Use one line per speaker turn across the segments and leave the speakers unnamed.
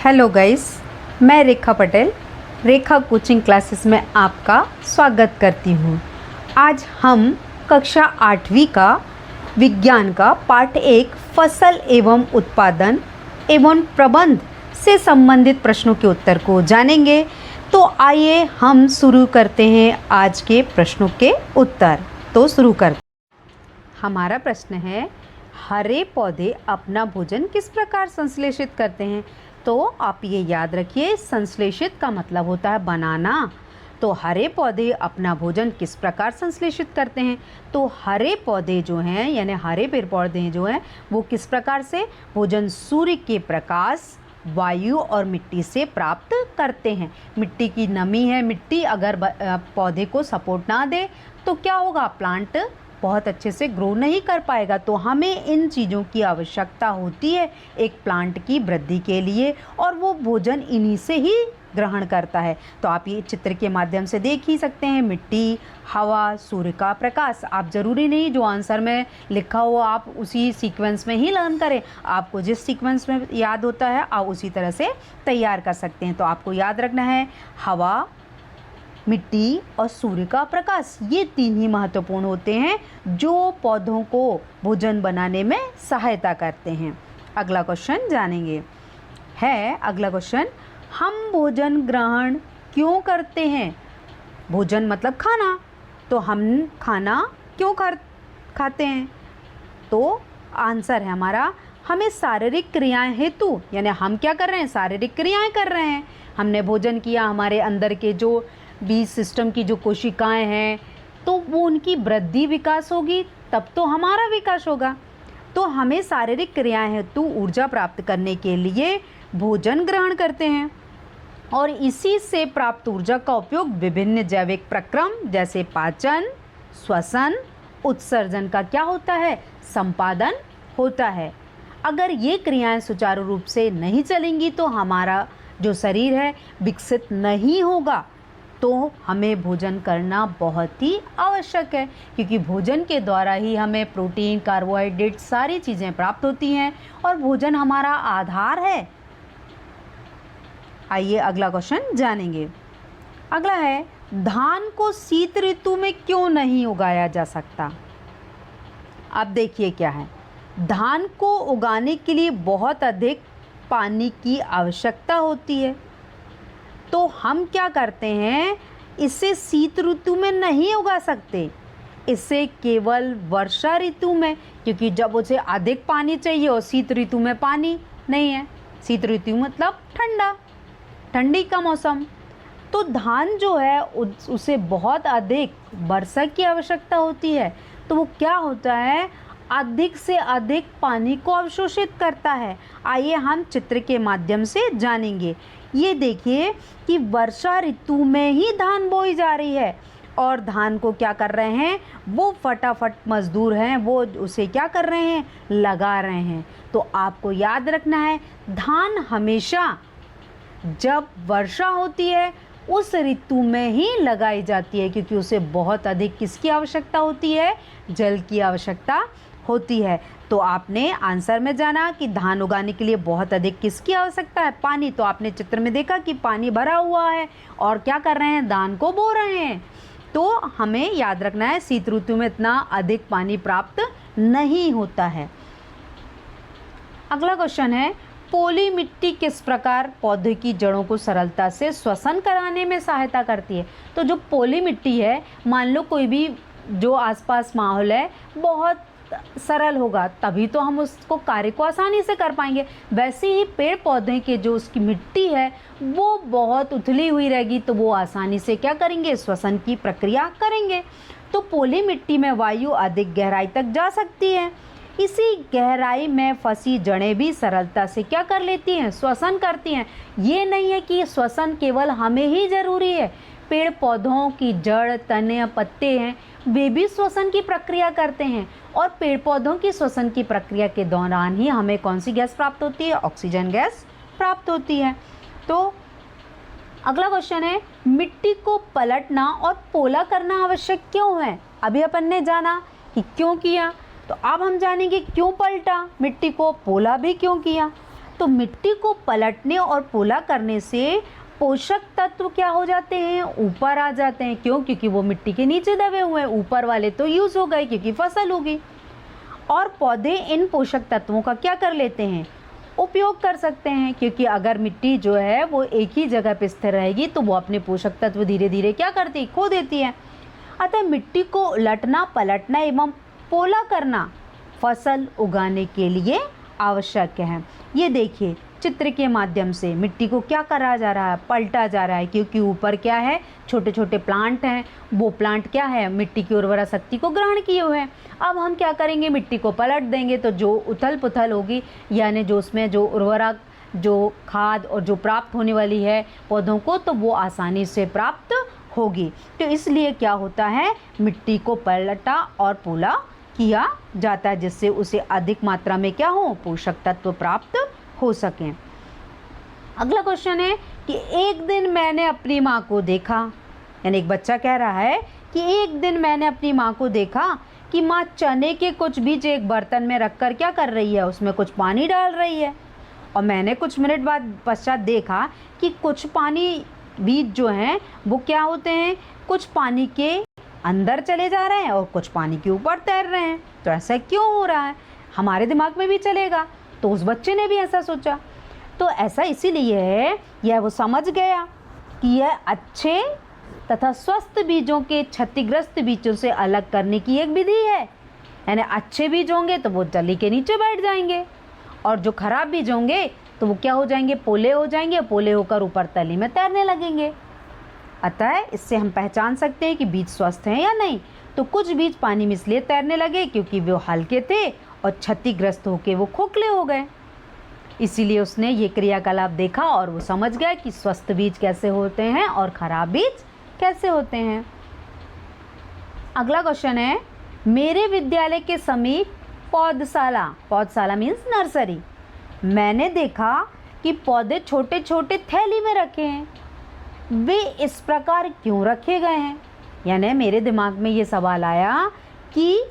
Hello guys, मैं रेखा पटेल रेखा coaching classes में आपका स्वागत करती हूँ। आज हम कक्षा 8वीं का विज्ञान का पाठ 1 फसल एवं उत्पादन एवं प्रबंध से संबंधित प्रश्नों के उत्तर को जानेंगे। तो आइए हम शुरू करते हैं आज के प्रश्नों के उत्तर। तो शुरू करते हैं। हमारा प्रश्न है, हरे पौधे अपना भोजन किस प्रकार संश्लेषित करते हैं? तो आप ये याद रखिए, संश्लेषित का मतलब होता है बनाना। तो हरे पौधे अपना भोजन किस प्रकार संश्लेषित करते हैं? तो हरे पौधे जो हैं यानी हरे पेड़ पौधे जो हैं वो किस प्रकार से भोजन सूर्य के प्रकाश, वायु और मिट्टी से प्राप्त करते हैं। मिट्टी की नमी है, मिट्टी अगर पौधे को सपोर्ट ना दे तो क्या होगा, प्लांट बहुत अच्छे से ग्रो नहीं कर पाएगा। तो हमें इन चीज़ों की आवश्यकता होती है एक प्लांट की वृद्धि के लिए, और वो भोजन इन्हीं से ही ग्रहण करता है। तो आप ये चित्र के माध्यम से देख ही सकते हैं, मिट्टी, हवा, सूर्य का प्रकाश। आप ज़रूरी नहीं जो आंसर में लिखा हो आप उसी सीक्वेंस में ही लर्न करें, आपको जिस सीक्वेंस में याद होता है आप उसी तरह से तैयार कर सकते हैं। तो आपको याद रखना है, हवा, मिट्टी और सूर्य का प्रकाश, ये तीन ही महत्वपूर्ण होते हैं जो पौधों को भोजन बनाने में सहायता करते हैं। अगला क्वेश्चन जानेंगे है, अगला क्वेश्चन, हम भोजन ग्रहण क्यों करते हैं? भोजन मतलब खाना, तो हम खाना क्यों खाते हैं? तो आंसर है हमारा, हमें शारीरिक क्रियाएं हेतु, यानी हम क्या कर रहे हैं, शारीरिक क्रियाएं कर रहे हैं। हमने भोजन किया, हमारे अंदर के जो बीज सिस्टम की जो कोशिकाएं हैं तो वो उनकी वृद्धि विकास होगी, तब तो हमारा विकास होगा। तो हमें शारीरिक क्रियाएं हेतु ऊर्जा प्राप्त करने के लिए भोजन ग्रहण करते हैं, और इसी से प्राप्त ऊर्जा का उपयोग विभिन्न जैविक प्रक्रम जैसे पाचन, श्वसन, उत्सर्जन का क्या होता है, संपादन होता है। अगर ये क्रियाएं सुचारू रूप से नहीं चलेंगी तो हमारा जो शरीर है विकसित नहीं होगा। तो हमें भोजन करना बहुत ही आवश्यक है, क्योंकि भोजन के द्वारा ही हमें प्रोटीन, कार्बोहाइड्रेट सारी चीज़ें प्राप्त होती हैं, और भोजन हमारा आधार है। आइए अगला क्वेश्चन जानेंगे। अगला है, धान को शीत ऋतु में क्यों नहीं उगाया जा सकता? अब देखिए क्या है, धान को उगाने के लिए बहुत अधिक पानी की आवश्यकता होती है। तो हम क्या करते हैं, इसे शीत ऋतु में नहीं उगा सकते, इसे केवल वर्षा ऋतु में, क्योंकि जब उसे अधिक पानी चाहिए और शीत ऋतु में पानी नहीं है। शीत ऋतु मतलब ठंडा, ठंडी का मौसम। तो धान जो है उसे बहुत अधिक वर्षा की आवश्यकता होती है। तो वो क्या होता है, अधिक से अधिक पानी को अवशोषित करता है। आइए हम चित्र के माध्यम से जानेंगे। ये देखिए कि वर्षा ऋतु में ही धान बोई जा रही है, और धान को क्या कर रहे हैं, वो फटाफट मजदूर हैं, वो उसे क्या कर रहे हैं, लगा रहे हैं। तो आपको याद रखना है, धान हमेशा जब वर्षा होती है उस ऋतु में ही लगाई जाती है, क्योंकि उसे बहुत अधिक किसकी आवश्यकता होती है, जल की आवश्यकता होती है। तो आपने आंसर में जाना कि धान उगाने के लिए बहुत अधिक किसकी आवश्यकता है, पानी। तो आपने चित्र में देखा कि पानी भरा हुआ है और क्या कर रहे हैं, धान को बो रहे हैं। तो हमें याद रखना है, शीत ऋतु में इतना अधिक पानी प्राप्त नहीं होता है। अगला क्वेश्चन है, पोली मिट्टी किस प्रकार पौधे की जड़ों को सरलता से श्वसन कराने में सहायता करती है? तो जो पोली मिट्टी है, मान लो कोई भी जो आसपास माहौल है बहुत सरल होगा, तभी तो हम उसको कार्य को आसानी से कर पाएंगे। वैसे ही पेड़ पौधे के जो उसकी मिट्टी है वो बहुत उथली हुई रहेगी, तो वो आसानी से क्या करेंगे, श्वसन की प्रक्रिया करेंगे। तो पोली मिट्टी में वायु अधिक गहराई तक जा सकती है, इसी गहराई में फंसी जड़ें भी सरलता से क्या कर लेती हैं, श्वसन करती हैं। ये नहीं है कि श्वसन केवल हमें ही जरूरी है, पेड़ पौधों की जड़, तने, पत्ते हैं, वे भी श्वसन की प्रक्रिया करते हैं, और पेड़ पौधों की श्वसन की प्रक्रिया के दौरान ही हमें कौन सी गैस प्राप्त होती है, ऑक्सीजन गैस प्राप्त होती है। तो अगला क्वेश्चन है, मिट्टी को पलटना और पोला करना आवश्यक क्यों है? अभी अपन ने जाना कि क्यों किया, तो अब हम जानेंगे क्यों पलटा मिट्टी को, पोला भी क्यों किया। तो मिट्टी को पलटने और पोला करने से पोषक तत्व क्या हो जाते हैं, ऊपर आ जाते हैं। क्यों? क्योंकि वो मिट्टी के नीचे दबे हुए हैं, ऊपर वाले तो यूज़ हो गए क्योंकि फसल होगी। और पौधे इन पोषक तत्वों का क्या कर लेते हैं, उपयोग कर सकते हैं, क्योंकि अगर मिट्टी जो है वो एक ही जगह पे स्थिर रहेगी तो वो अपने पोषक तत्व धीरे धीरे क्या करती है, खो देती है। अतः मिट्टी को उलटना, पलटना एवं पोला करना फसल उगाने के लिए आवश्यक है। ये देखिए चित्र के माध्यम से मिट्टी को क्या करा जा रहा है, पलटा जा रहा है, क्योंकि ऊपर क्या है, छोटे छोटे प्लांट हैं। वो प्लांट क्या है, मिट्टी की उर्वरा शक्ति को ग्रहण किए हुए हैं। अब हम क्या करेंगे, मिट्टी को पलट देंगे तो जो उथल पुथल होगी, यानी जो उसमें जो उर्वरक, जो खाद और जो प्राप्त होने वाली है पौधों को, तो वो आसानी से प्राप्त होगी। तो इसलिए क्या होता है, मिट्टी को पलटा और पोला किया जाता है, जिससे उसे अधिक मात्रा में क्या हो, पोषक तत्व प्राप्त हो सकें। अगला क्वेश्चन है कि एक दिन मैंने अपनी माँ को देखा, यानी एक बच्चा कह रहा है कि एक दिन मैंने अपनी माँ को देखा कि माँ चने के कुछ बीज एक बर्तन में रखकर क्या कर रही है, उसमें कुछ पानी डाल रही है। और मैंने कुछ मिनट बाद पश्चात देखा कि कुछ पानी बीज जो हैं वो क्या होते हैं, कुछ पानी के अंदर चले जा रहे हैं और कुछ पानी के ऊपर तैर रहे हैं। तो ऐसा क्यों हो रहा है, हमारे दिमाग में भी चलेगा। तो उस बच्चे ने भी ऐसा सोचा। तो ऐसा इसीलिए है, यह वो समझ गया कि यह अच्छे तथा स्वस्थ बीजों के क्षतिग्रस्त बीजों से अलग करने की एक विधि है। यानी अच्छे बीज होंगे तो वो जली के नीचे बैठ जाएंगे, और जो खराब बीज होंगे तो वो क्या हो जाएंगे, पोले हो जाएंगे, पोले होकर ऊपर तली में तैरने लगेंगे। अतः इससे हम पहचान सकते हैं कि बीज स्वस्थ हैं या नहीं। तो कुछ बीज पानी में इसलिए तैरने लगे क्योंकि वो हल्के थे और क्षतिग्रस्त होकर वो खोखले हो गए। इसीलिए उसने ये क्रियाकलाप देखा और वो समझ गया कि स्वस्थ बीज कैसे होते हैं और खराब बीज कैसे होते हैं। अगला क्वेश्चन है, मेरे विद्यालय के समीप पौधशाला, पौधशाला मीन्स नर्सरी, मैंने देखा कि पौधे छोटे छोटे थैली में रखे हैं, वे इस प्रकार क्यों रखे गए हैं। यानी मेरे दिमाग में ये सवाल आया कि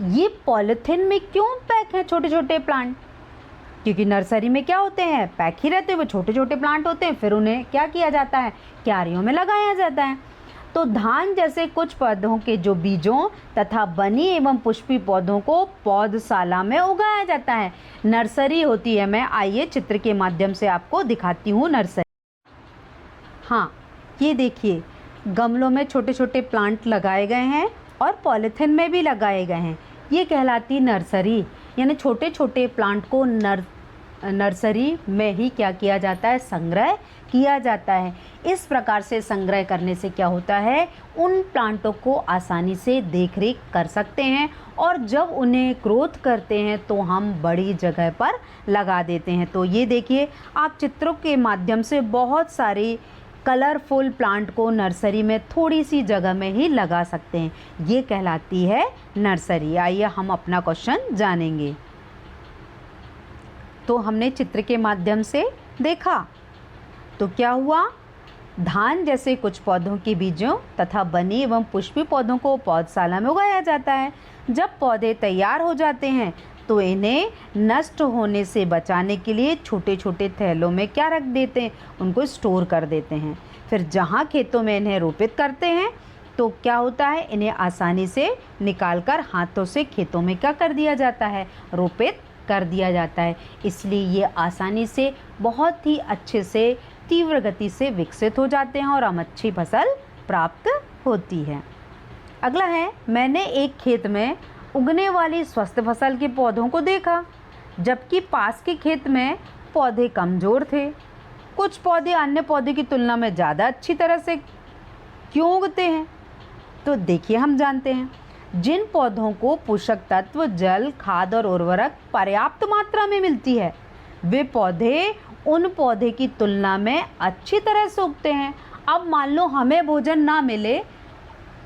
ये पॉलिथीन में क्यों पैक हैं छोटे छोटे प्लांट, क्योंकि नर्सरी में क्या होते हैं, पैक ही रहते हैं, वो छोटे छोटे प्लांट होते हैं, फिर उन्हें क्या किया जाता है, क्यारियों में लगाया जाता है। तो धान जैसे कुछ पौधों के जो बीजों तथा बनी एवं पुष्पी पौधों को पौधशाला में उगाया जाता है। नर्सरी होती है, मैं आइए चित्र के माध्यम से आपको दिखाती हूँ नर्सरी। हाँ, ये देखिए गमलों में छोटे छोटे प्लांट लगाए गए हैं और पॉलीथिन में भी लगाए गए हैं। ये कहलाती नर्सरी, यानी छोटे छोटे प्लांट को नर्सरी में ही क्या किया जाता है, संग्रह किया जाता है। इस प्रकार से संग्रह करने से क्या होता है, उन प्लांटों को आसानी से देखरेख कर सकते हैं, और जब उन्हें ग्रोथ करते हैं तो हम बड़ी जगह पर लगा देते हैं। तो ये देखिए आप चित्रों के माध्यम से बहुत सारे कलरफुल प्लांट को नर्सरी में थोड़ी सी जगह में ही लगा सकते हैं। ये कहलाती है नर्सरी। आइए हम अपना क्वेश्चन जानेंगे। तो हमने चित्र के माध्यम से देखा तो क्या हुआ, धान जैसे कुछ पौधों के बीजों तथा बनी एवं पुष्पी पौधों को पौधशाला में उगाया जाता है। जब पौधे तैयार हो जाते हैं तो इन्हें नष्ट होने से बचाने के लिए छोटे छोटे थैलों में क्या रख देते हैं, उनको स्टोर कर देते हैं। फिर जहाँ खेतों में इन्हें रोपित करते हैं तो क्या होता है, इन्हें आसानी से निकालकर हाथों से खेतों में क्या कर दिया जाता है, रोपित कर दिया जाता है। इसलिए ये आसानी से बहुत ही अच्छे से तीव्र गति से विकसित हो जाते हैं और हम अच्छी फसल प्राप्त होती है। अगला है, मैंने एक खेत में उगने वाली स्वस्थ फसल के पौधों को देखा, जबकि पास के खेत में पौधे कमज़ोर थे। कुछ पौधे अन्य पौधे की तुलना में ज़्यादा अच्छी तरह से क्यों उगते हैं, तो देखिए हम जानते हैं। जिन पौधों को पोषक तत्व, जल, खाद और उर्वरक पर्याप्त मात्रा में मिलती है, वे पौधे उन पौधे की तुलना में अच्छी तरह से उगते हैं। अब मान लो हमें भोजन ना मिले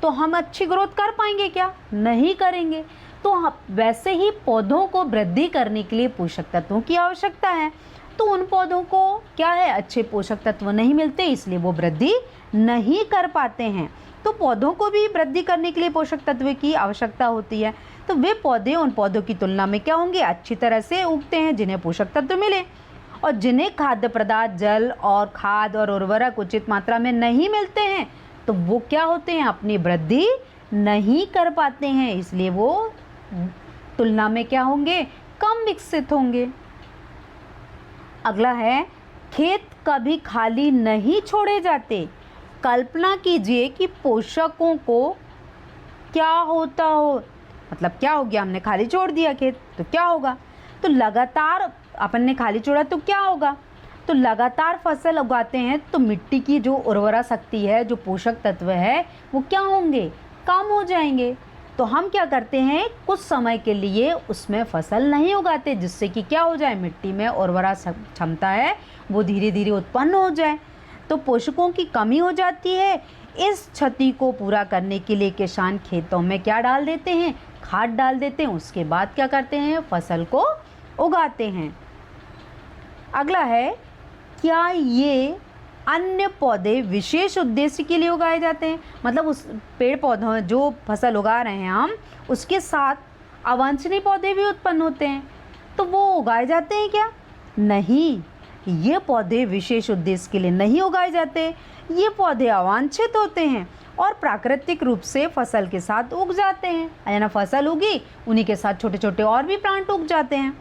तो हम अच्छी ग्रोथ कर पाएंगे क्या, नहीं करेंगे। तो वैसे ही पौधों को वृद्धि करने के लिए पोषक तत्वों की आवश्यकता है। तो उन पौधों को क्या है, अच्छे पोषक तत्व नहीं मिलते, इसलिए वो वृद्धि नहीं कर पाते हैं। तो पौधों को भी वृद्धि करने के लिए पोषक तत्व की आवश्यकता होती है। तो वे पौधे उन पौधों की तुलना में क्या होंगे, अच्छी तरह से उगते हैं जिन्हें पोषक तत्व मिले। और जिन्हें खाद्य पदार्थ, जल और खाद और उर्वरक उचित मात्रा में नहीं मिलते हैं तो वो क्या होते हैं, अपनी वृद्धि नहीं कर पाते हैं, इसलिए वो तुलना में क्या होंगे, कम विकसित होंगे। अगला है, खेत कभी खाली नहीं छोड़े जाते। कल्पना कीजिए कि पोषकों को क्या होता हो, मतलब क्या हो गया, हमने खाली छोड़ दिया खेत तो क्या होगा, तो लगातार अपन ने खाली छोड़ा तो क्या होगा, तो लगातार फसल उगाते हैं तो मिट्टी की जो उर्वरा शक्ति है, जो पोषक तत्व है वो क्या होंगे, कम हो जाएंगे। तो हम क्या करते हैं, कुछ समय के लिए उसमें फसल नहीं उगाते, जिससे कि क्या हो जाए, मिट्टी में उर्वरा क्षमता है वो धीरे धीरे उत्पन्न हो जाए, तो पोषकों की कमी हो जाती है। इस क्षति को पूरा करने के लिए किसान खेतों में क्या डाल देते हैं, खाद डाल देते हैं, उसके बाद क्या करते हैं, फसल को उगाते हैं। अगला है, क्या ये अन्य पौधे विशेष उद्देश्य के लिए उगाए जाते हैं, मतलब उस पेड़ पौधों जो फसल उगा रहे हैं हम, उसके साथ अवांछनीय पौधे भी उत्पन्न होते हैं, तो वो उगाए जाते हैं क्या, नहीं, ये पौधे विशेष उद्देश्य के लिए नहीं उगाए जाते, ये पौधे अवांछित होते हैं और प्राकृतिक रूप से फसल के साथ उग जाते हैं, यानी फसल उगी उन्हीं के साथ छोटे छोटे और भी प्लांट उग जाते हैं,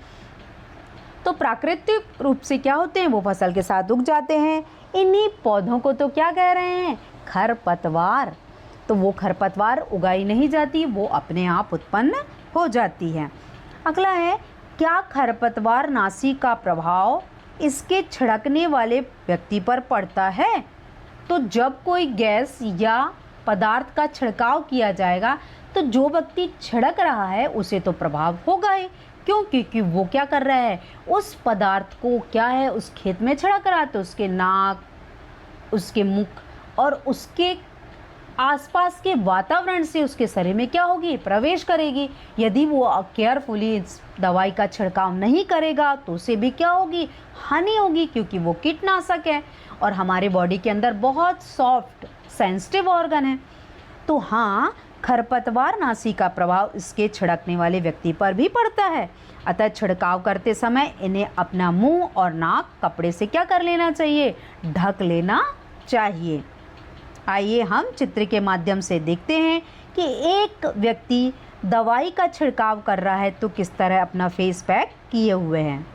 तो प्राकृतिक रूप से क्या होते हैं, वो फसल के साथ उग जाते हैं। इन्हीं पौधों को तो क्या कह रहे हैं, खरपतवार, तो वो खरपतवार उगाई नहीं जाती, वो अपने आप उत्पन्न हो जाती है। अगला है, क्या खरपतवार नाशी का प्रभाव इसके छिड़कने वाले व्यक्ति पर पड़ता है, तो जब कोई गैस या पदार्थ का छिड़काव किया जाएगा तो जो व्यक्ति छिड़क रहा है उसे तो प्रभाव होगा ही, क्यों, क्योंकि वो क्या कर रहा है, उस पदार्थ को क्या है, उस खेत में छिड़क रहा है, तो उसके नाक, उसके मुख और उसके आसपास के वातावरण से उसके शरीर में क्या होगी, प्रवेश करेगी। यदि वो केयरफुली इस दवाई का छिड़काव नहीं करेगा तो उसे भी क्या होगी, हानि होगी, क्योंकि वो कीटनाशक है और हमारे बॉडी के अंदर बहुत सॉफ्ट सेंसिटिव ऑर्गन है। तो हाँ, खरपतवार नाशी का प्रभाव इसके छिड़कने वाले व्यक्ति पर भी पड़ता है, अतः छिड़काव करते समय इन्हें अपना मुंह और नाक कपड़े से क्या कर लेना चाहिए, ढक लेना चाहिए। आइए हम चित्र के माध्यम से देखते हैं कि एक व्यक्ति दवाई का छिड़काव कर रहा है तो किस तरह अपना फेस पैक किए हुए हैं।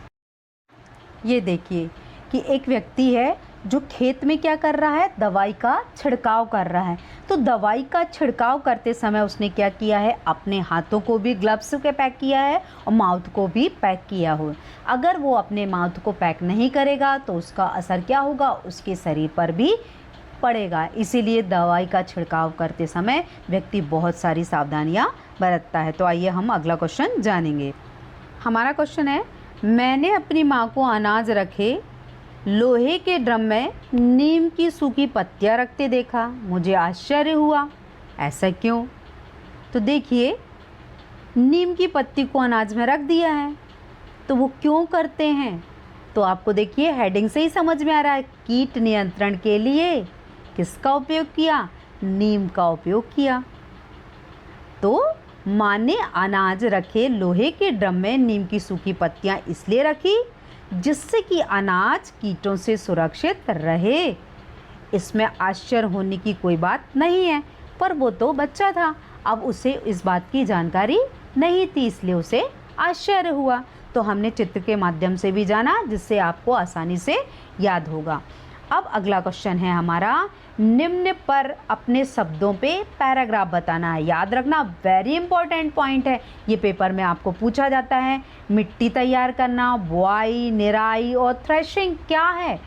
ये देखिए कि एक व्यक्ति है जो खेत में क्या कर रहा है, दवाई का छिड़काव कर रहा है। तो दवाई का छिड़काव करते समय उसने क्या किया है, अपने हाथों को भी ग्लव्स के पैक किया है और माउथ को भी पैक किया हो। अगर वो अपने माउथ को पैक नहीं करेगा तो उसका असर क्या होगा, उसके शरीर पर भी पड़ेगा। इसीलिए दवाई का छिड़काव करते समय व्यक्ति बहुत सारी सावधानियां बरतता है। तो आइए हम अगला क्वेश्चन जानेंगे। हमारा क्वेश्चन है, मैंने अपनी माँ को अनाज रखे लोहे के ड्रम में नीम की सूखी पत्तियां रखते देखा, मुझे आश्चर्य हुआ, ऐसा क्यों? तो देखिए, नीम की पत्ती को अनाज में रख दिया है तो वो क्यों करते हैं, तो आपको देखिए हेडिंग से ही समझ में आ रहा है, कीट नियंत्रण के लिए किसका उपयोग किया, नीम का उपयोग किया। तो माँ ने अनाज रखे लोहे के ड्रम में नीम की सूखी पत्तियां इसलिए रखी जिससे कि अनाज कीटों से सुरक्षित रहे। इसमें आश्चर्य होने की कोई बात नहीं है, पर वो तो बच्चा था, अब उसे इस बात की जानकारी नहीं थी, इसलिए उसे आश्चर्य हुआ। तो हमने चित्र के माध्यम से भी जाना, जिससे आपको आसानी से याद होगा। अब अगला क्वेश्चन है हमारा, निम्न पर अपने शब्दों पे पैराग्राफ बताना है। याद रखना, वेरी इंपॉर्टेंट पॉइंट है, ये पेपर में आपको पूछा जाता है। मिट्टी तैयार करना, बुआई, निराई और थ्रेशिंग क्या है,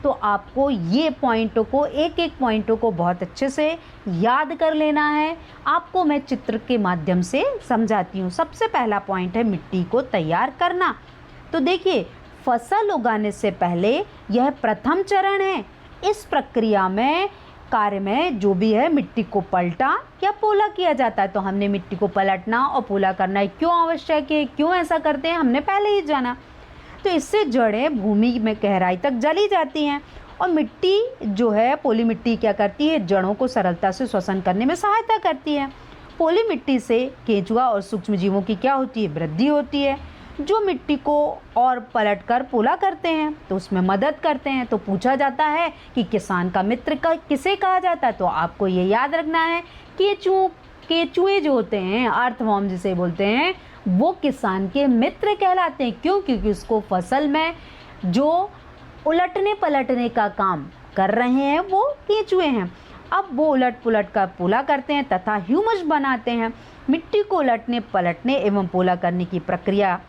तो आपको ये पॉइंटों को, एक एक पॉइंटों को बहुत अच्छे से याद कर लेना है। आपको मैं चित्र के माध्यम से समझाती हूँ। सबसे पहला पॉइंट है मिट्टी को तैयार करना। तो देखिए, फसल उगाने से पहले यह प्रथम चरण है। इस प्रक्रिया में कार्य में जो भी है, मिट्टी को पलटा या पोला किया जाता है। तो हमने मिट्टी को पलटना और पोला करना क्यों आवश्यक है, क्यों ऐसा करते हैं, हमने पहले ही जाना। तो इससे जड़ें भूमि में गहराई तक जली जाती हैं और मिट्टी जो है, पोली मिट्टी क्या करती है, जड़ों को सरलता से श्वसन करने में सहायता करती है। पोली मिट्टी से केंचुआ और सूक्ष्म जीवों की क्या होती है, वृद्धि होती है। जो मिट्टी को और पलटकर पोला करते हैं, तो उसमें मदद करते हैं। तो पूछा जाता है कि किसान का मित्र का किसे कहा जाता है, तो आपको ये याद रखना है केचुए जो होते हैं, अर्थवर्म जिसे बोलते हैं, वो किसान के मित्र कहलाते हैं। क्यों? क्योंकि उसको फसल में जो उलटने पलटने का काम कर रहे हैं वो केचुए हैं। अब वो उलट पुलट कर पोला करते हैं तथा ह्यूमस बनाते हैं। मिट्टी को उलटने पलटने एवं पोला करने की प्रक्रिया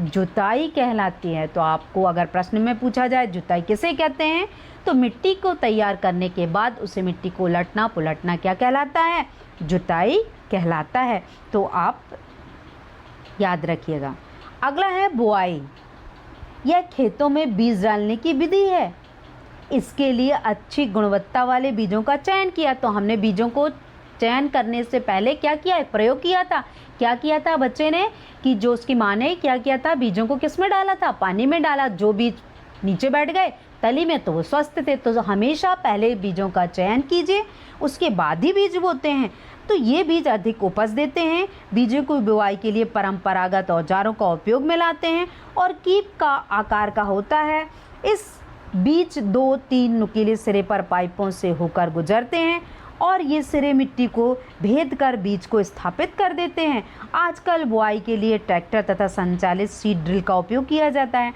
जुताई कहलाती है। तो आपको अगर प्रश्न में पूछा जाए जुताई किसे कहते हैं, तो मिट्टी को तैयार करने के बाद उसे मिट्टी को उलटना पुलटना क्या कहलाता है? जुताई कहलाता है। तो आप याद रखिएगा। अगला है बुआई। यह खेतों में बीज डालने की विधि है। इसके लिए अच्छी गुणवत्ता वाले बीजों का चयन किया। तो हमने बीजों को चयन करने से पहले क्या किया? एक प्रयोग किया था। क्या किया था बच्चे ने कि जो उसकी माँ ने क्या किया था, बीजों को किस में डाला था? पानी में डाला। जो बीज नीचे बैठ गए तली में तो वो स्वस्थ थे। तो हमेशा पहले बीजों का चयन कीजिए, उसके बाद ही बीज बोते हैं। तो ये बीज अधिक उपज देते हैं। बीजों को बुआई के लिए परंपरागत औजारों का उपयोग में लाते हैं और कीप का आकार का होता है। इस बीज 2-3 नुकीले सिरे पर पाइपों से होकर गुजरते हैं और ये सिरे मिट्टी को भेद कर बीज को स्थापित कर देते हैं। आजकल बुआई के लिए ट्रैक्टर तथा संचालित सीड ड्रिल का उपयोग किया जाता है,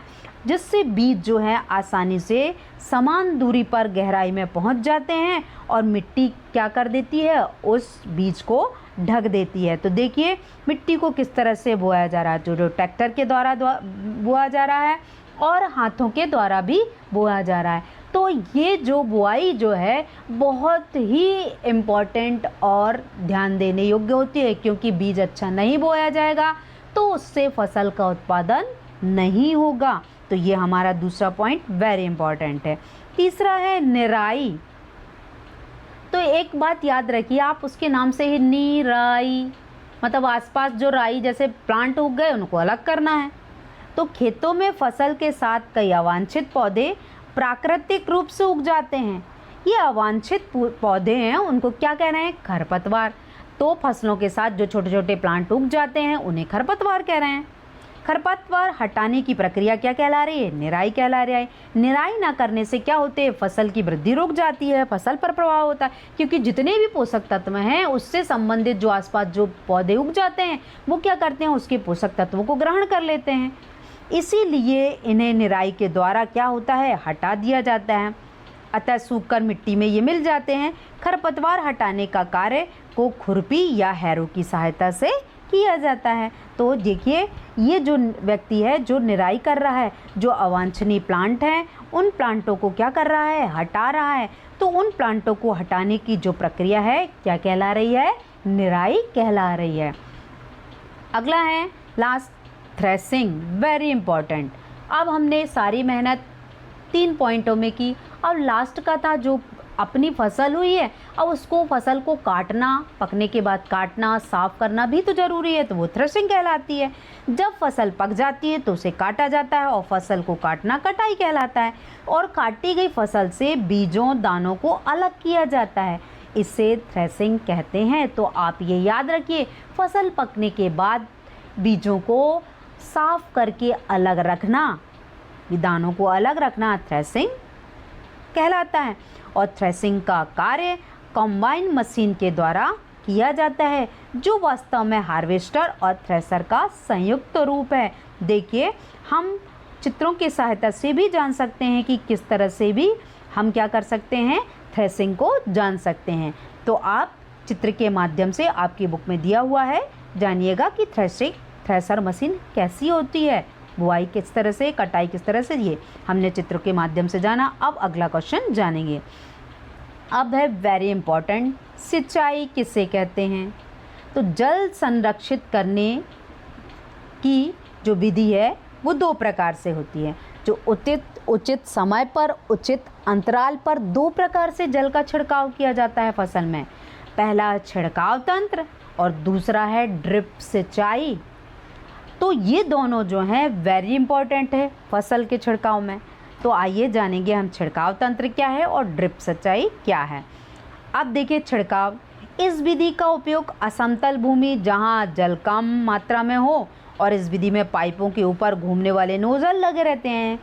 जिससे बीज जो है आसानी से समान दूरी पर गहराई में पहुंच जाते हैं और मिट्टी क्या कर देती है? उस बीज को ढक देती है। तो देखिए मिट्टी को किस तरह से बोया जा रहा है, जो ट्रैक्टर के द्वारा बोया जा रहा है और हाथों के द्वारा भी बोया जा रहा है। तो ये जो बुआई जो है बहुत ही इम्पॉर्टेंट और ध्यान देने योग्य होती है, क्योंकि बीज अच्छा नहीं बोया जाएगा तो उससे फसल का उत्पादन नहीं होगा। तो ये हमारा दूसरा पॉइंट वेरी इंपॉर्टेंट है। तीसरा है निराई। तो एक बात याद रखिए आप, उसके नाम से ही निराई मतलब आसपास जो राई जैसे प्लांट उग गए उनको अलग करना है। तो खेतों में फसल के साथ कई अवांछित पौधे प्राकृतिक रूप से उग जाते हैं। ये अवांछित पौधे हैं, उनको क्या कह रहे हैं? खरपतवार। तो फसलों के साथ जो छोटे छोटे प्लांट उग जाते हैं उन्हें खरपतवार कह रहे हैं। खरपतवार हटाने की प्रक्रिया क्या कहला रही है? निराई कहला रही है। निराई ना करने से क्या होते हैं? फसल की वृद्धि रुक जाती है, फसल पर प्रभाव होता है, क्योंकि जितने भी पोषक तत्व हैं उससे संबंधित जो आसपास जो पौधे उग जाते हैं वो क्या करते हैं? उसके पोषक तत्वों को ग्रहण कर लेते हैं। इसीलिए इन्हें निराई के द्वारा क्या होता है? हटा दिया जाता है। अतः सूखकर मिट्टी में ये मिल जाते हैं। खरपतवार हटाने का कार्य को खुरपी या हैरो की सहायता से किया जाता है। तो देखिए ये जो व्यक्ति है जो निराई कर रहा है, जो अवांछनीय प्लांट हैं उन प्लांटों को क्या कर रहा है? हटा रहा है। तो उन प्लांटों को हटाने की जो प्रक्रिया है क्या कहला रही है? निराई कहला रही है। अगला है लास्ट थ्रेसिंग, वेरी इंपॉर्टेंट। अब हमने सारी मेहनत 3 पॉइंटों में की। अब लास्ट का था जो अपनी फसल हुई है, अब उसको फसल को काटना, पकने के बाद काटना, साफ करना भी तो ज़रूरी है, तो वो थ्रेशिंग कहलाती है। जब फसल पक जाती है तो उसे काटा जाता है और फसल को काटना कटाई कहलाता है। और काटी गई फसल से बीजों दानों को अलग किया जाता है, इसे थ्रेशिंग कहते हैं। तो आप ये याद रखिए, फसल पकने के बाद बीजों को साफ करके अलग रखना, दानों को अलग रखना थ्रेशिंग कहलाता है। और थ्रेशिंग का कार्य कंबाइन मशीन के द्वारा किया जाता है, जो वास्तव में हार्वेस्टर और थ्रेशर का संयुक्त रूप है। देखिए हम चित्रों की सहायता से भी जान सकते हैं कि किस तरह से भी हम क्या कर सकते हैं, थ्रेशिंग को जान सकते हैं। तो आप चित्र के माध्यम से आपकी बुक में दिया हुआ है, जानिएगा कि थ्रेशर मशीन कैसी होती है, बुआई किस तरह से, कटाई किस तरह से, ये हमने चित्रों के माध्यम से जाना। अब अगला क्वेश्चन जानेंगे। अब है वेरी इंपॉर्टेंट, सिंचाई किसे कहते हैं? तो जल संरक्षित करने की जो विधि है वो 2 प्रकार से होती है। जो उचित समय पर, उचित अंतराल पर 2 प्रकार से जल का छिड़काव किया जाता है फसल में। पहला छिड़काव तंत्र और दूसरा है ड्रिप सिंचाई। तो ये दोनों जो हैं वेरी इंपॉर्टेंट है फसल के छिड़काव में। तो आइए जानेंगे हम छिड़काव तंत्र क्या है और ड्रिप सिंचाई क्या है। अब देखिए छिड़काव, इस विधि का उपयोग असमतल भूमि जहाँ जल कम मात्रा में हो और इस विधि में पाइपों के ऊपर घूमने वाले नोजल लगे रहते हैं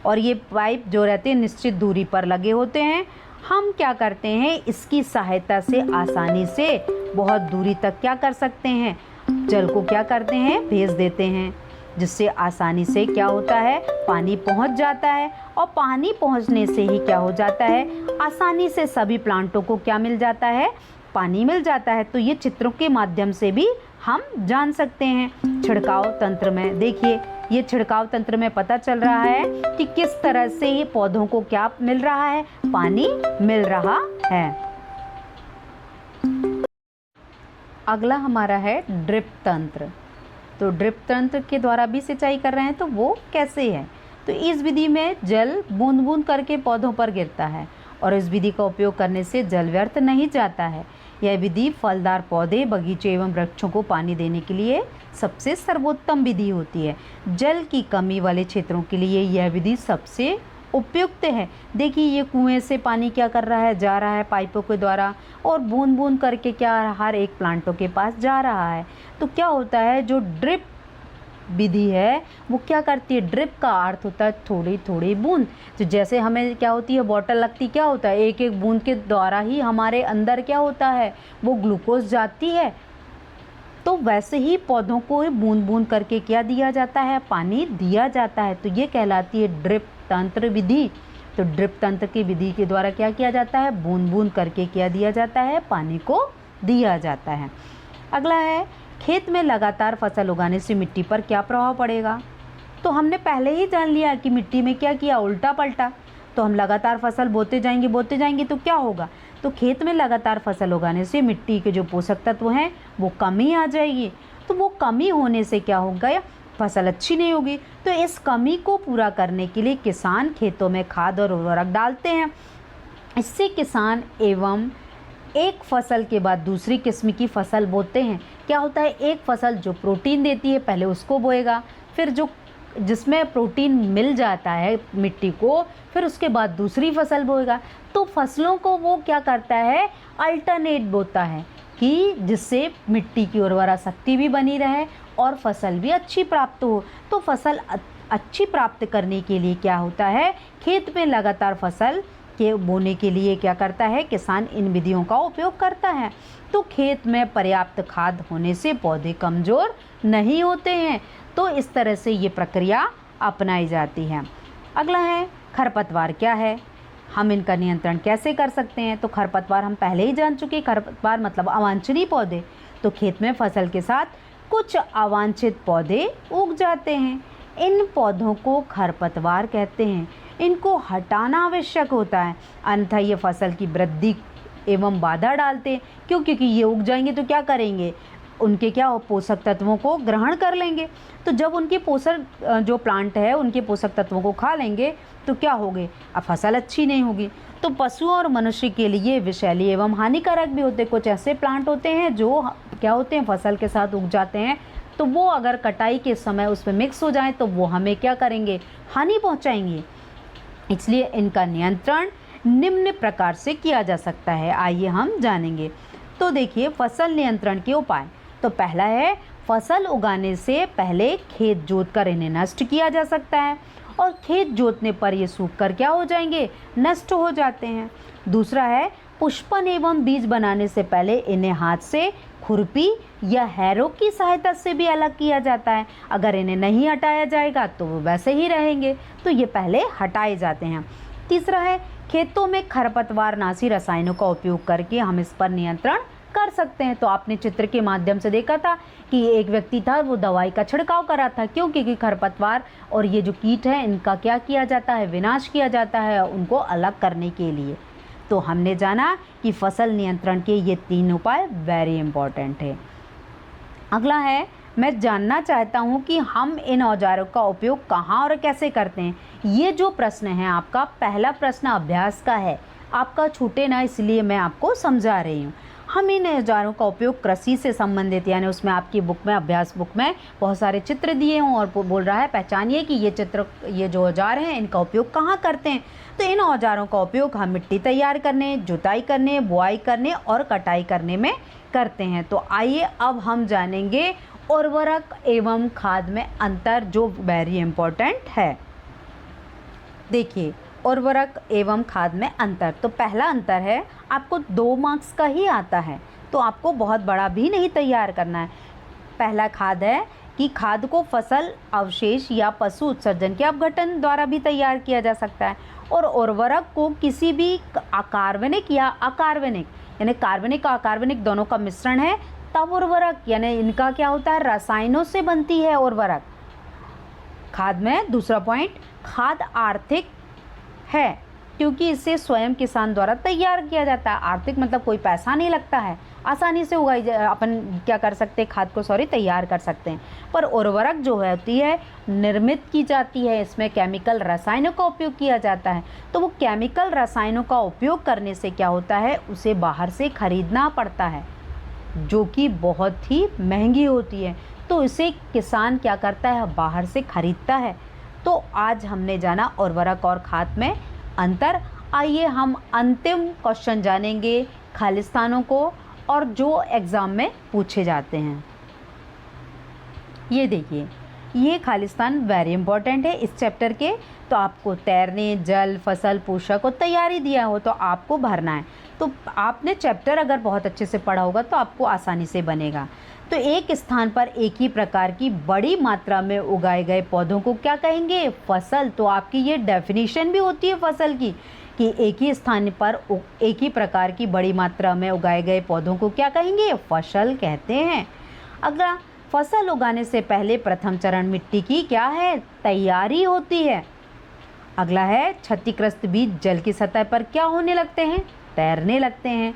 और ये पाइप जो रहते हैं निश्चित दूरी पर लगे होते हैं। हम क्या करते हैं, इसकी सहायता से आसानी से बहुत दूरी तक क्या कर सकते हैं, जल को क्या करते हैं, भेज देते हैं, जिससे आसानी से क्या होता है, पानी पहुंच जाता है। और पानी पहुंचने से ही क्या हो जाता है, आसानी से सभी प्लांटों को क्या मिल जाता है, पानी मिल जाता है। तो ये चित्रों के माध्यम से भी हम जान सकते हैं। छिड़काव तंत्र में देखिए, ये छिड़काव तंत्र में पता चल रहा है कि किस तरह से ये पौधों को क्या मिल रहा है, पानी मिल रहा है। अगला हमारा है ड्रिप तंत्र। तो ड्रिप तंत्र के द्वारा भी सिंचाई कर रहे हैं, तो वो कैसे है, तो इस विधि में जल बूंद बूंद करके पौधों पर गिरता है और इस विधि का उपयोग करने से जल व्यर्थ नहीं जाता है। यह विधि फलदार पौधे, बगीचे एवं वृक्षों को पानी देने के लिए सबसे सर्वोत्तम विधि होती है। जल की कमी वाले क्षेत्रों के लिए यह विधि सबसे उपयुक्त है। देखिए ये कुएं से पानी क्या कर रहा है, जा रहा है पाइपों के द्वारा और बूंद बूंद करके क्या हर एक प्लांटों के पास जा रहा है। तो क्या होता है, जो ड्रिप विधि है वो क्या करती है, ड्रिप का अर्थ होता है थोड़ी थोड़ी बूंद। तो जैसे हमें क्या होती है, बॉटल लगती, क्या होता है, एक एक बूंद के द्वारा ही हमारे अंदर क्या होता है, वो ग्लूकोज जाती है। तो वैसे ही पौधों को बूंद बूंद करके क्या दिया जाता है, पानी दिया जाता है। तो ये कहलाती है ड्रिप तंत्र विधि। तो ड्रिप तंत्र की विधि के द्वारा क्या किया जाता है, बूंद बूंद करके क्या दिया जाता है, पानी को दिया जाता है। अगला है, खेत में लगातार फसल उगाने से मिट्टी पर क्या प्रभाव पड़ेगा। तो हमने पहले ही जान लिया कि मिट्टी में क्या किया, उल्टा पलटा। तो हम लगातार फसल बोते जाएंगे तो क्या होगा, तो खेत में लगातार फसल उगाने से मिट्टी के जो पोषक तत्व हैं वो कमी आ जाएगी। तो वो कमी होने से क्या होगा, फसल अच्छी नहीं होगी। तो इस कमी को पूरा करने के लिए किसान खेतों में खाद और उर्वरक डालते हैं। इससे किसान एवं एक फसल के बाद दूसरी किस्म की फसल बोते हैं। क्या होता है, एक फसल जो प्रोटीन देती है पहले उसको बोएगा, फिर जो जिसमें प्रोटीन मिल जाता है मिट्टी को, फिर उसके बाद दूसरी फसल बोएगा। तो फसलों को वो क्या करता है, अल्टरनेट बोता है कि जिससे मिट्टी की उर्वरा शक्ति भी बनी रहे और फसल भी अच्छी प्राप्त हो। तो फसल अच्छी प्राप्त करने के लिए क्या होता है, खेत में लगातार फसल के बोने के लिए क्या करता है, किसान इन विधियों का उपयोग करता है। तो खेत में पर्याप्त खाद होने से पौधे कमज़ोर नहीं होते हैं। तो इस तरह से ये प्रक्रिया अपनाई जाती है। अगला है, खरपतवार क्या है, हम इनका नियंत्रण कैसे कर सकते हैं। तो खरपतवार हम पहले ही जान चुके, खरपतवार मतलब अवांछनीय पौधे। तो खेत में फसल के साथ कुछ अवांछित पौधे उग जाते हैं, इन पौधों को खरपतवार कहते हैं। इनको हटाना आवश्यक होता है, अन्यथा ये फसल की वृद्धि एवं बाधा डालते हैं। क्योंकि ये उग जाएंगे तो क्या करेंगे, उनके क्या पोषक तत्वों को ग्रहण कर लेंगे। तो जब उनके पोषक जो प्लांट है उनके पोषक तत्वों को खा लेंगे तो क्या होगे, अब फसल अच्छी नहीं होगी। तो पशुओं और मनुष्य के लिए विषैली एवं हानिकारक भी होते। कुछ ऐसे प्लांट होते हैं जो क्या होते हैं, फसल के साथ उग जाते हैं। तो वो अगर कटाई के समय उसमें मिक्स हो जाए तो वो हमें क्या करेंगे, हानि पहुँचाएंगे। इसलिए इनका नियंत्रण निम्न प्रकार से किया जा सकता है, आइए हम जानेंगे। तो देखिए, फसल नियंत्रण के उपाय। तो पहला है, फसल उगाने से पहले खेत जोतकर इन्हें नष्ट किया जा सकता है और खेत जोतने पर ये सूख कर क्या हो जाएंगे, नष्ट हो जाते हैं। दूसरा है, पुष्पन एवं बीज बनाने से पहले इन्हें हाथ से खुरपी या हैरो की सहायता से भी अलग किया जाता है। अगर इन्हें नहीं हटाया जाएगा तो वो वैसे ही रहेंगे, तो ये पहले हटाए जाते हैं। तीसरा है, खेतों में खरपतवार नाशी रसायनों का उपयोग करके हम इस पर नियंत्रण कर सकते हैं। तो आपने चित्र के माध्यम से देखा था कि एक व्यक्ति था, वो दवाई का छिड़काव कर रहा था। क्योंकि खरपतवार और ये जो कीट है इनका क्या किया जाता है, विनाश किया जाता है उनको अलग करने के लिए। तो हमने जाना कि फसल नियंत्रण के ये 3 उपाय वेरी इंपॉर्टेंट है। अगला है, मैं जानना चाहता हूँ कि हम इन औजारों का उपयोग कहाँ और कैसे करते हैं। ये जो प्रश्न है आपका, पहला प्रश्न अभ्यास का है, आपका छूटे ना, इसलिए मैं आपको समझा रही हूँ। हम इन औजारों का उपयोग कृषि से संबंधित, यानी उसमें आपकी बुक में, अभ्यास बुक में बहुत सारे चित्र दिए हों और बोल रहा है पहचानिए कि ये जो औजार हैं इनका उपयोग कहाँ करते हैं। तो इन औजारों का उपयोग हम मिट्टी तैयार करने, जुताई करने, बुआई करने और कटाई करने में करते हैं। तो आइए अब हम जानेंगे उर्वरक एवं खाद में अंतर जो वेरी इम्पोर्टेंट है। देखिए, उर्वरक एवं खाद में अंतर, तो पहला अंतर है आपको 2 मार्क्स का ही आता है, तो आपको बहुत बड़ा भी नहीं तैयार करना है। पहला खाद है कि खाद को फसल अवशेष या पशु उत्सर्जन के अपघटन द्वारा भी तैयार किया जा सकता है, और उर्वरक को किसी भी अकार्बनिक या अकार्बनिक यानी कार्बनिक और अकार्बनिक दोनों का मिश्रण है तब उर्वरक, यानी इनका क्या होता है, रसायनों से बनती है उर्वरक। खाद में दूसरा पॉइंट, खाद आर्थिक है क्योंकि इसे स्वयं किसान द्वारा तैयार किया जाता है। आर्थिक मतलब कोई पैसा नहीं लगता है, आसानी से उगाई अपन क्या कर सकते हैं, खाद को तैयार कर सकते हैं। पर उर्वरक जो होती है निर्मित की जाती है, इसमें केमिकल रसायनों का उपयोग किया जाता है। तो वो केमिकल रसायनों का उपयोग करने से क्या होता है, उसे बाहर से खरीदना पड़ता है जो कि बहुत ही महंगी होती है, तो इसे किसान क्या करता है, बाहर से खरीदता है। तो आज हमने जाना उर्वरक और खाद में अंतर। आइए हम अंतिम क्वेश्चन जानेंगे खालिस्तानों को और जो एग्ज़ाम में पूछे जाते हैं। ये देखिए, ये खालिस्तान वेरी इंपॉर्टेंट है इस चैप्टर के। तो आपको तैरने, जल, फसल, पोषक और तैयारी दिया हो तो आपको भरना है। तो आपने चैप्टर अगर बहुत अच्छे से पढ़ा होगा तो आपको आसानी से बनेगा। तो एक स्थान पर एक ही प्रकार की बड़ी मात्रा में उगाए गए पौधों को क्या कहेंगे, फसल। तो आपकी ये डेफिनेशन भी होती है फसल की कि एक ही स्थान पर एक ही प्रकार की बड़ी मात्रा में उगाए गए पौधों को क्या कहेंगे, फसल कहते हैं। अगला, फसल उगाने से पहले प्रथम चरण मिट्टी की क्या है, तैयारी होती है। अगला है, क्षतिग्रस्त बीज जल की सतह पर क्या होने लगते हैं, तैरने लगते हैं।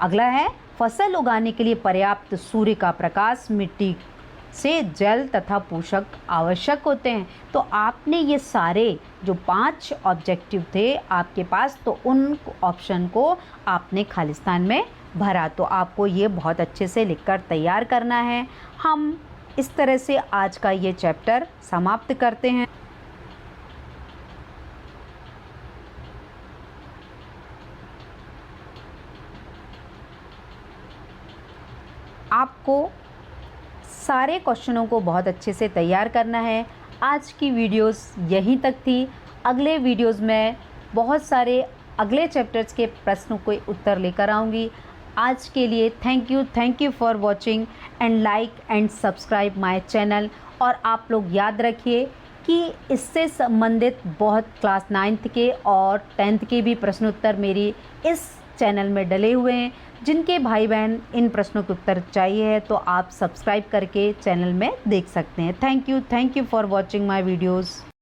अगला है, फसल उगाने के लिए पर्याप्त सूर्य का प्रकाश, मिट्टी से जल तथा पोषक आवश्यक होते हैं। तो आपने ये सारे जो 5 ऑब्जेक्टिव थे आपके पास, तो उन ऑप्शन को आपने खालिस्तान में भरा। तो आपको ये बहुत अच्छे से लिखकर तैयार करना है। हम इस तरह से आज का ये चैप्टर समाप्त करते हैं। आपको सारे क्वेश्चनों को बहुत अच्छे से तैयार करना है। आज की वीडियोस यहीं तक थी। अगले वीडियोस में बहुत सारे अगले चैप्टर्स के प्रश्नों के उत्तर लेकर आऊँगी। आज के लिए thank you for watching and like and subscribe my channel. और आप लोग याद रखिए कि इससे संबंधित बहुत क्लास 9th के और 10th के भी प्रश्न उत्तर मेरी इस चैनल में डले हुए हैं। जिनके भाई बहन इन प्रश्नों के उत्तर चाहिए है तो आप सब्सक्राइब करके चैनल में देख सकते हैं। Thank you for watching my videos.